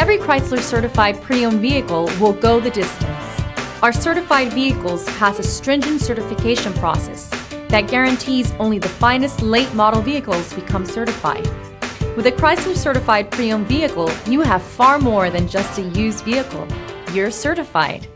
Every Chrysler certified pre-owned vehicle will go the distance. Our certified vehicles pass a stringent certification process that guarantees only the finest late model vehicles become certified. With a Chrysler certified pre-owned vehicle, you have far more than just a used vehicle. You're certified.